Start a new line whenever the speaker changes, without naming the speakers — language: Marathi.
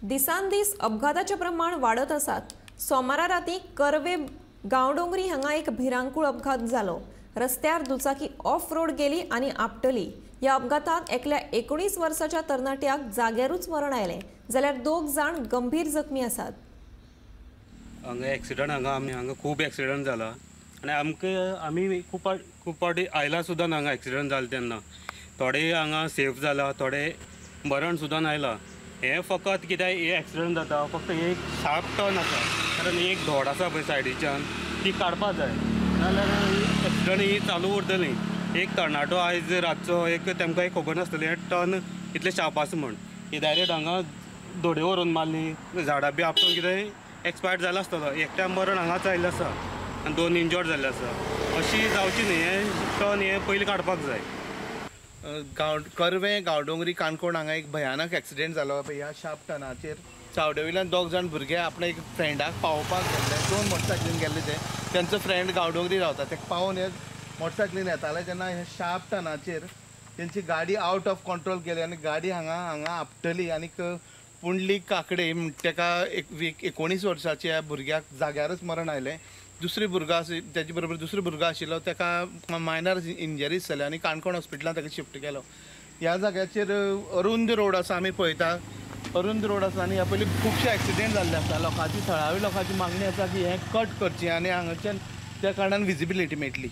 दिसान दीस अपघाताचे प्रमाण वाढत आसात। सोमारा राती कर्वे गांवडोंगरी हांगा एक भिरांकूळ अपघात जालो। रस्त्यार दुचाकी ऑफ रोड गेली आणि आपटली। या अपघातात एकल्या 19 वर्षाच्या तरणाट्याक जाग्यारूच मरण आयले, जाल्यार 2 जाण गंभीर जखमी आसात।
हांगा एक्सिडंट हांगा खूब एक्सिडंट जाला आणि आमी खूब फावटी आयला सुद्दां हांगा एक्सिडंट जाले तेन्ना थोडे हांगा सेफ जाला, थोडे मरण सुद्दां आयला। हे फकत कित्याक हे एक्सिडंट जाता फक्त एक शार्प टर्न आसा, कारण एक धोड आसा पळय सायडीच्यान ती काडपा जाय, नाजाल्यार एक्सिडंट ही चालू उरतली। एक तरणाटो आयज रातचो तेमकां खबर नासतली हे टर्न इतले शार्प आसा म्हण, ही डायरेक्ट हांगा धोडे व्हरून मारली, झाडां बी आपटून कितें एक्सपायर जाला आसतलो। एकट्या मरण हांगाच आयिल्लें आसा आनी 2 इंजर्ड जाल्ले आसा। अशी जावची न्ही, हे टर्न हे पयलीं काडपाक जाय।
कर्वे गांवडोंगरी काणकोण हांगा एक भयानक एक्सिडेंट जालो ह्या शार्प टर्नाचेर। चावडेवयल्यान 2 जाण भुरगे आपल्या एक फ्रेंडाक पावोवपाक गेल्ले, 2 मोटरसायकलीन गेल्ले त्यांचो फ्रेंड गांवडोंगरी रावता, ताका पावोवन हे मोटरसायकलीन येताले तेन्ना ह्या शार्प टर्नाचेर तेंची गाडी आउट ऑफ कंट्रोल केली आनी गाडी हांगा आपटली आनीक पुंडलीक काकडे ताका 19 वर्साच्या भुरग्याक जाग्यारच मरण आयलें। दुसरी भुरगो तेजे बरोबर दुसरो भुरगो आशिल्लो ताका मायनर इंजरीज जाले आनी काणकोण हॉस्पिटलांत ताका शिफ्ट केलो। ह्या जाग्याचेर अरुंद रोड आसा, आमी पळयता अरुंद रोड आसा आनी ह्या पयलीं खुबशे एक्सिडेंट जाल्ले आसा। लोकांची थळावी लोकांची मागणी आसा की हें कट करचें आनी हांगाच्यान त्या कारणान विजिबिलिटी मेळटली।